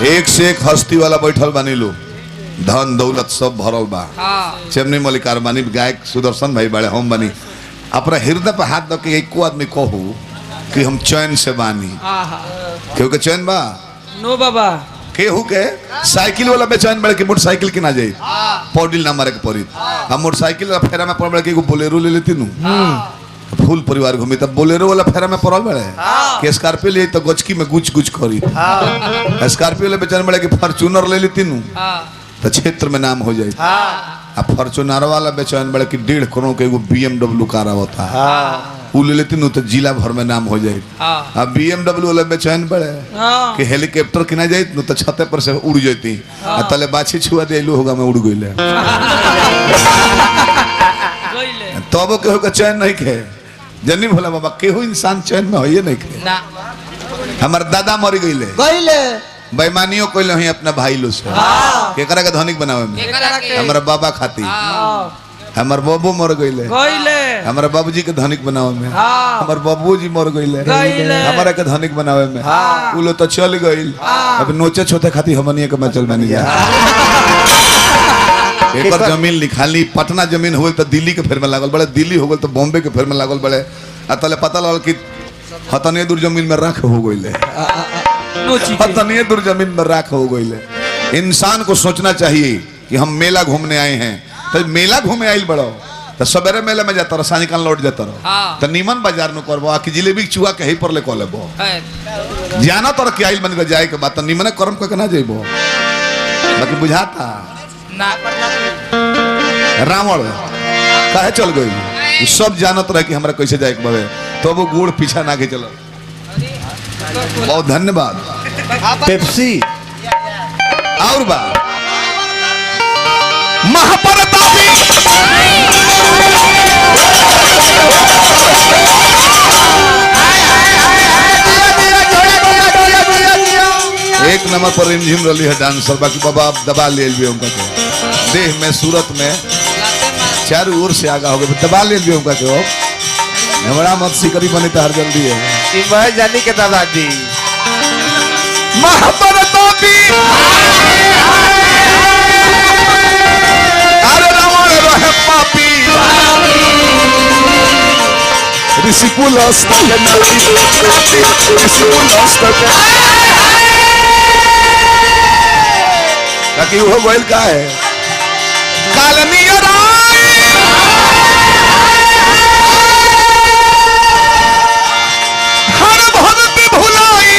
एक से एक हस्ती वाला बैठल बानी लो, धन दौलत सब भरल बा। चेमनी मलिकार बानी, गायक सुदर्शन भाई बड़े हम बानी। अपना हृदय पे हाथ दो के एको आदमी कहू कि हम चैन से बानी, क्योंकि चैन बा नो बाबा केहू के साइकिल वाला बेचैन बड़े कि मोटरसाइकिल की ना जाए पौडिल ना मारे के पड़ी। हम मोटरसाइकिल वाला फेरा में पड़ बड़े कि बोलेरो ले लेती नू, फुल परिवार घूमी तब बोलेरो वाला फेरा में पड़ल बड़े कि स्कॉर्पियो ले तो गचकी में गुच गुच करी। स्कॉर्पियो वाला बेचैन बड़े कि फॉर्च्यूनर ले लेती नू तो क्षेत्र में नाम हो जाए। अब फॉर्च्यूनर वाला बेचैन बड़े कि 1.5 करोड़ के एगो BMW कार होता है वो ले लेती नू तो जिला भर में नाम हो जाए। अब BMW वाला बेचैन बड़े कि हेलीकॉप्टर किना जाए नू तो छते पर से उड़ जाती तले बाछी छुआ दे होगा मैं उड़ गई तब केहू का चैन नहीं खे जनी भोला बाबा केहू इंसान चैन में होइए नहीं खे। हमार दादा मर गईले बेईमानियों कोई नहीं अपना भाई लो से केकरा के धनिक बनावे में हमारा बाबा खाती हमार बाबू मर गईले हमारा बाबूजी के धनिक बनावे में हमार बाबूजी मर गईले हमारा के धनिक बनावे में उ लो तो चल गईल। अब नोचे छोटे खाती हमनिए के मचल बनी जा एक जमीन लिखाली पटना जमीन हो तो दिल्ली के फेर में लागल बड़े, दिल्ली हो गल तो बॉम्बे के फेर में लागल बड़े। तले पता लगल कि हतने दूर जमीन में राख हो गईले, हतने दूर जमीन में राख हो गईले। इंसान को सोचना चाहिए कि हम मेला घूमने आए हैं तो मेला घूमे आइल बड़ो तो सवेरे मेला में जाता रहो सांझ कान लौट जाता रहो तो नीमन बाजार में करबो आकि जिलेबी चुआ के ही पर ले को लेबो जाना तो कि आइल बन के जाए के बात नीमने कर्म के ना जेबो। बाकी बुझाता ना रावण काहे चल गई सब जानत रहे कि हमरा कैसे जाए के बवे तो वो गुड़ पीछा ना के चलो। बहुत धन्यवाद पेप्सी और बा महाप्रतापी एक नंबर पर रिमझिम रही है डांसर। बाकी बाबा आप दबा ले लियो उनका के देह में सूरत में चारों ओर से आगा हो गए दबा ले लियो उनका के हमारा मत सिकरी बने तो हर जल्दी है कि मैं जानी के दादाजी महाप्रतापी अरे रावण रहे पापी ऋषिकुल ताकि वो बोल का है कालनी हर भक्ति भुलाई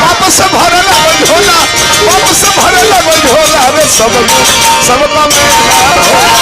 वापस भरे लगो झोला वापस भरे लगो झोला रे सब का मेला